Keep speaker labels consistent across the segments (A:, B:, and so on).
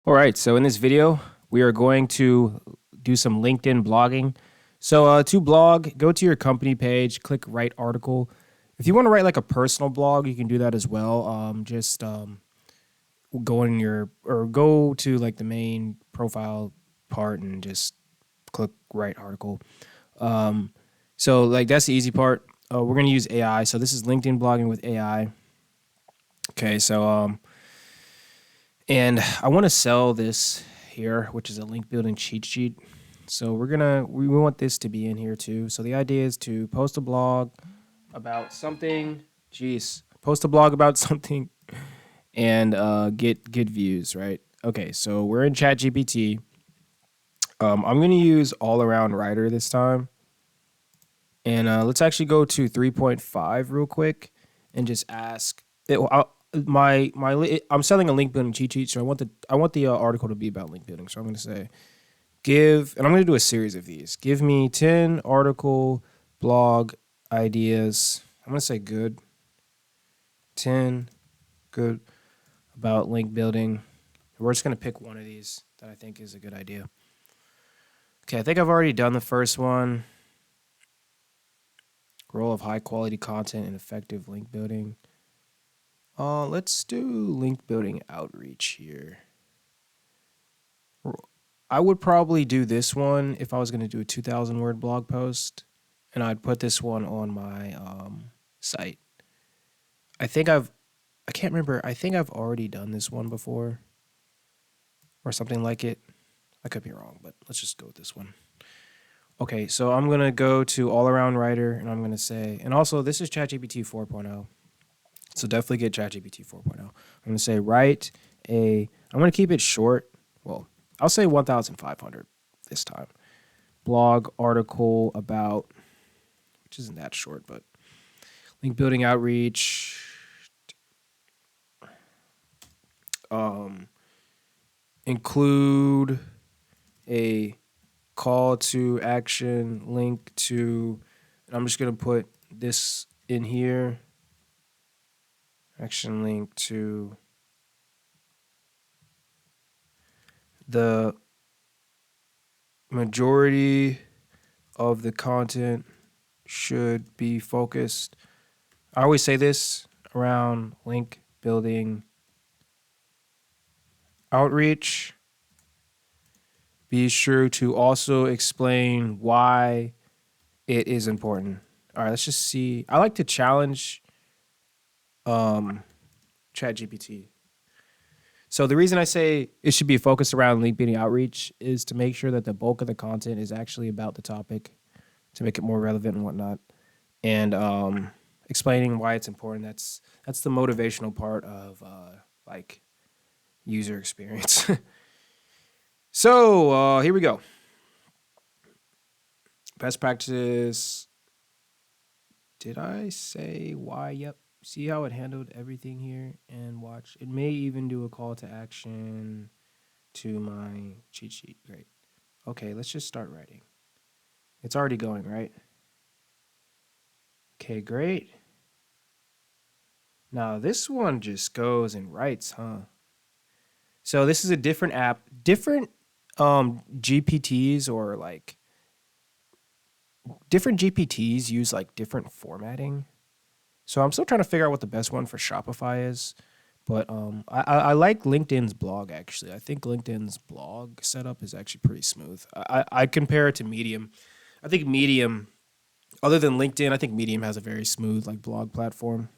A: All right, so in this video, we are going to do some LinkedIn blogging. So to blog, go to your company page, click write article. If you want to write like a personal blog, you can do that as well. Just go in your or go to like the main profile part and just click write article. Um, so like that's the easy part. We're gonna use AI. So this is LinkedIn blogging with AI. Okay, so and I want to sell this here, which is a link building cheat sheet. So we want this to be in here too. So the idea is to post a blog about something. Post a blog about something and get good views, right? Okay, so we're in ChatGPT. I'm gonna use all around writer this time, and let's actually go to 3.5 real quick and just ask. I'm selling a link building cheat sheet, so I want the article to be about link building. So I'm gonna say and I'm going to do a series of these. Give me 10 article blog ideas. I'm going to say good. 10 good about link building. We're just going to pick one of these that I think is a good idea. Okay, I think I've already done the first one. Role of high quality content and effective link building. Let's do link building outreach here. I would probably do this one if I was going to do a 2,000 word blog post, and I'd put this one on my site. I can't remember. I think I've already done this one before or something like it. I could be wrong, but let's just go with this one. Okay, so I'm going to go to all around writer and I'm going to say, and also this is ChatGPT 4.0. So definitely get ChatGPT 4.0. I'm going to say I'm going to keep it short. Well, I'll say 1,500 this time. Blog article about, which isn't that short, but link building outreach. Include a call to action link to, and I'm just going to put this in here. Action link to the majority of the content should be focused. I always say this around link building outreach. Be sure to also explain why it is important. All right, let's just see. I like to challenge ChatGPT. So the reason I say it should be focused around link building outreach is to make sure that the bulk of the content is actually about the topic, to make it more relevant and whatnot, and explaining why it's important. That's the motivational part of like user experience. So here we go. Best practices. Did I say why? Yep. See how it handled everything here, and watch. It may even do a call to action to my cheat sheet. Great. Okay, let's just start writing. It's already going, right? Okay, great. Now this one just goes and writes, huh? So this is a different app. Different GPTs or like different GPTs use like different formatting. So I'm still trying to figure out what the best one for Shopify is. But I like LinkedIn's blog, actually. I think LinkedIn's blog setup is actually pretty smooth. I compare it to Medium. I think Medium, other than LinkedIn, I think Medium has a very smooth like blog platform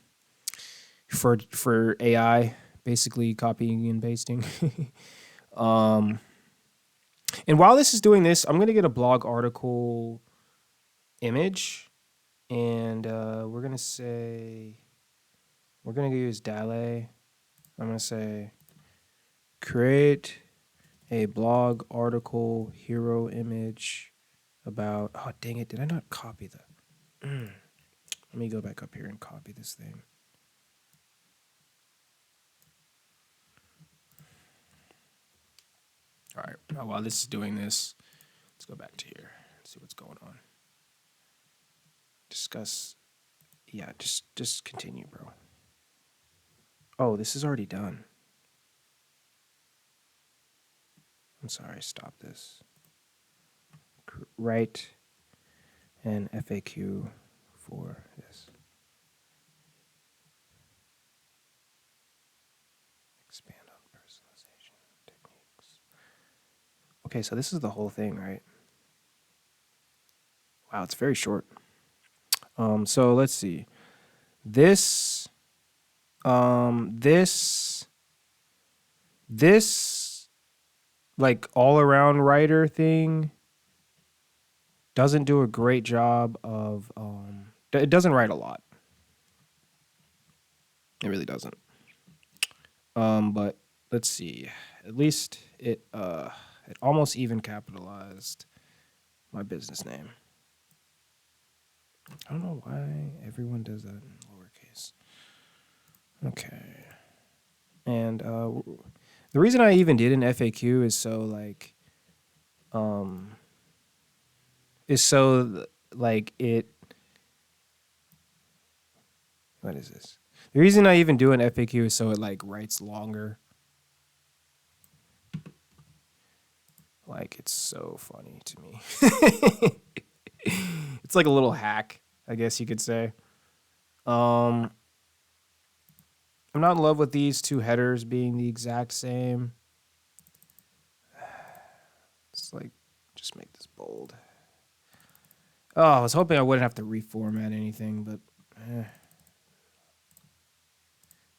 A: for AI, basically copying and pasting. um, and while this is doing this, I'm going to get a blog article image. And we're going to use DALL-E. I'm going to say create a blog article hero image about, oh, dang it. Did I not copy the? Let me go back up here and copy this thing. All right. Now, while this is doing this, let's go back to here and see what's going on. Discuss. Yeah, just continue, bro. Oh, this is already done. I'm sorry, stop this. Write an FAQ for this. Expand on personalization techniques. Okay, so this is the whole thing, right? Wow, it's very short. So let's see. This like all around writer thing doesn't do a great job of it doesn't write a lot. It really doesn't. But let's see. At least it almost even capitalized my business name. I don't know why everyone does that in lowercase. Okay. And the reason I even did an FAQ is so like it. What is this? The reason I even do an FAQ is so it like writes longer. Like, it's so funny to me. It's like a little hack, I guess you could say. I'm not in love with these two headers being the exact same. It's like, just make this bold. Oh, I was hoping I wouldn't have to reformat anything, but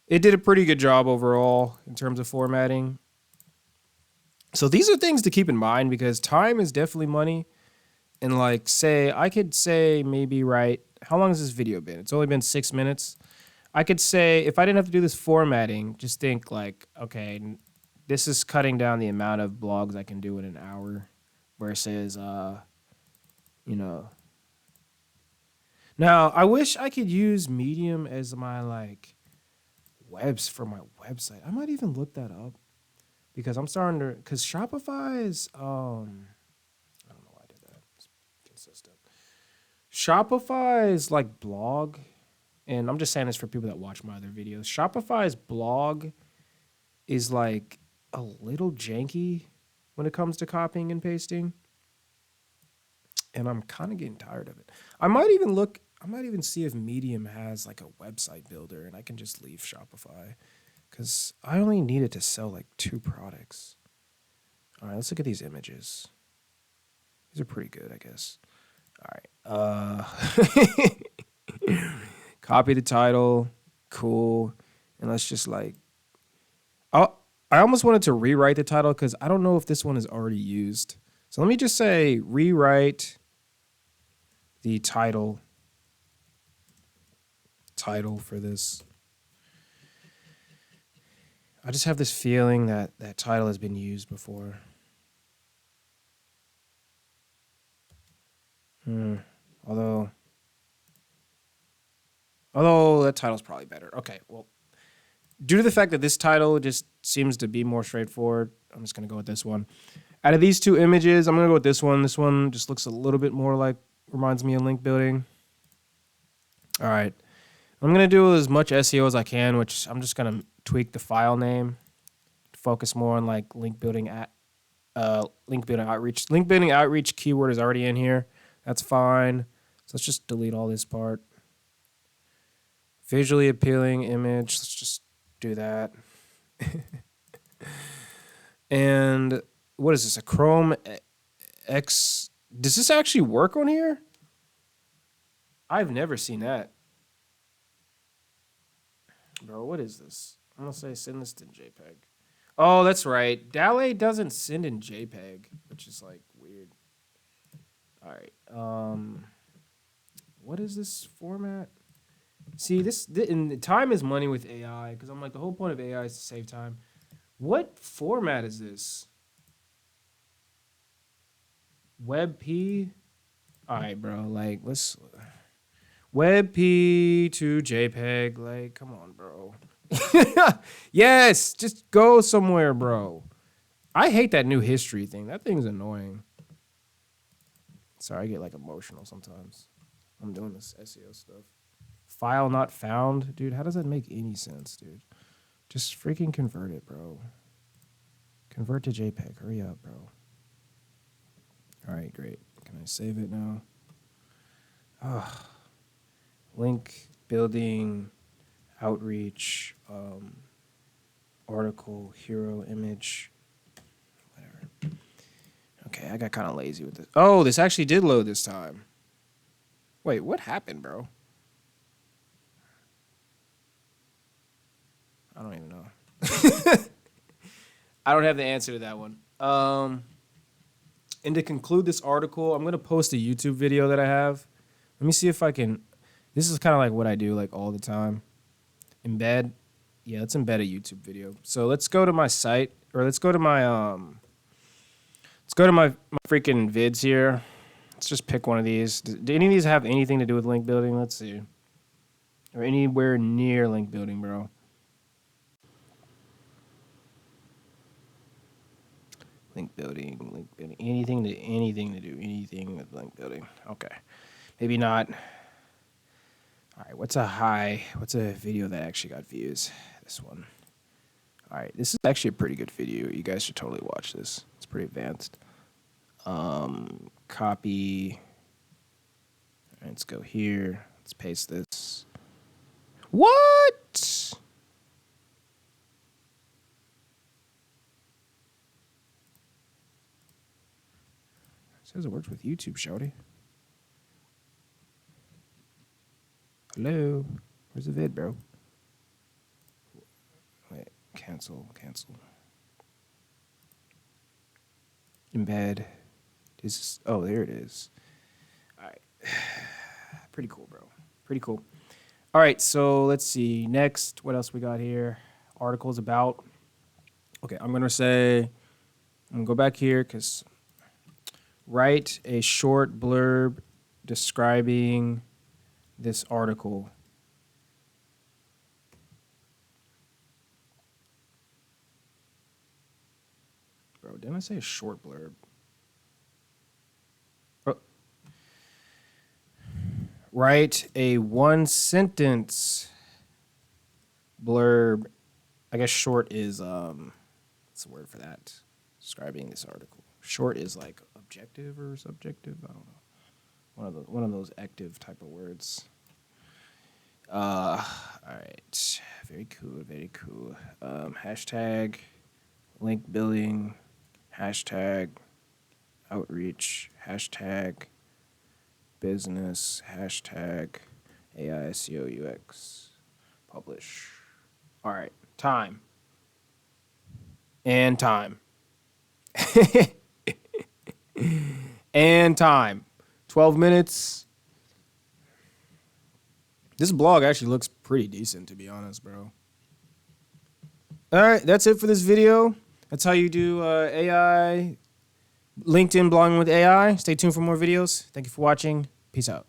A: it did a pretty good job overall in terms of formatting. So these are things to keep in mind because time is definitely money. And like, say, I could say maybe how long has this video been? It's only been 6 minutes. I could say, if I didn't have to do this formatting, just think like, okay, this is cutting down the amount of blogs I can do in an hour versus, Now, I wish I could use Medium as my like webs for my website. I might even look that up because I'm starting to, because Shopify is, I don't know why I did that. It's consistent. Shopify's like blog, and I'm just saying this for people that watch my other videos. Shopify's blog is like a little janky when it comes to copying and pasting. And I'm kind of getting tired of it. I might even see if Medium has like a website builder and I can just leave Shopify because I only need it to sell like 2 products. All right, let's look at these images. These are pretty good, I guess. All right. Copy the title. Cool. And let's just like, I almost wanted to rewrite the title because I don't know if this one is already used. So let me just say rewrite the title for this. I just have this feeling that that title has been used before. Although that title's probably better. Okay, well, due to the fact that this title just seems to be more straightforward, I'm just going to go with this one. Out of these 2 images, I'm going to go with this one. This one just looks a little bit more like, reminds me of link building. All right. I'm going to do as much SEO as I can, which I'm just going to tweak the file name, focus more on like link building outreach. Link building outreach keyword is already in here. That's fine. So let's just delete all this part. Visually appealing image. Let's just do that. And what is this? A Chrome X? Does this actually work on here? I've never seen that. Bro, what is this? I'm going to say send this to JPEG. Oh, that's right. DALL-E doesn't send in JPEG, which is like weird. All right. What is this format? See, and time is money with AI because I'm like, the whole point of AI is to save time. What format is this? WebP? All right, bro. Like, let's WebP to JPEG. Like, come on, bro. Yes, just go somewhere, bro. I hate that new history thing. That thing's annoying. Sorry, I get like emotional sometimes. I'm doing this SEO stuff. File not found? Dude, how does that make any sense, dude? Just freaking convert it, bro. Convert to JPEG. Hurry up, bro. All right, great. Can I save it now? Oh. Link building, outreach, article, hero, image, whatever. Okay, I got kind of lazy with this. Oh, this actually did load this time. Wait, what happened, bro? I don't even know. I don't have the answer to that one. And to conclude this article, I'm going to post a YouTube video that I have. Let me see if I can. This is kind of like what I do like all the time. Embed. Yeah, let's embed a YouTube video. So let's go to my site, or let's go to my my freaking vids here. Let's just pick one of these. Do any of these have anything to do with link building? Let's see. Or anywhere near link building, bro. Link building, anything to do anything with link building. Okay, maybe not. All right, what's a video that actually got views? This one. All right, this is actually a pretty good video. You guys should totally watch this. It's pretty advanced. Copy. All right, let's go here. Let's paste this. What? It says it works with YouTube, shawty. Hello? Where's the vid, bro? Wait, cancel. Embed. Oh, there it is. All right. Pretty cool, bro. Pretty cool. All right, so let's see. Next, what else we got here? Articles about. Okay, I'm going to go back here because write a short blurb describing this article. Bro, didn't I say a short blurb? Oh. Write a 1-sentence blurb. I guess short is what's the word for that? Describing this article. Short is like objective or subjective. I don't know. One of those active type of words. All right. Very cool. Hashtag link building, hashtag outreach, hashtag business, hashtag AISEOUX, publish. All right. Time. And time. And time. 12 minutes. This blog actually looks pretty decent, to be honest, bro. All right, that's it for this video. That's how you do AI, LinkedIn blogging with AI. Stay tuned for more videos. Thank you for watching. Peace out.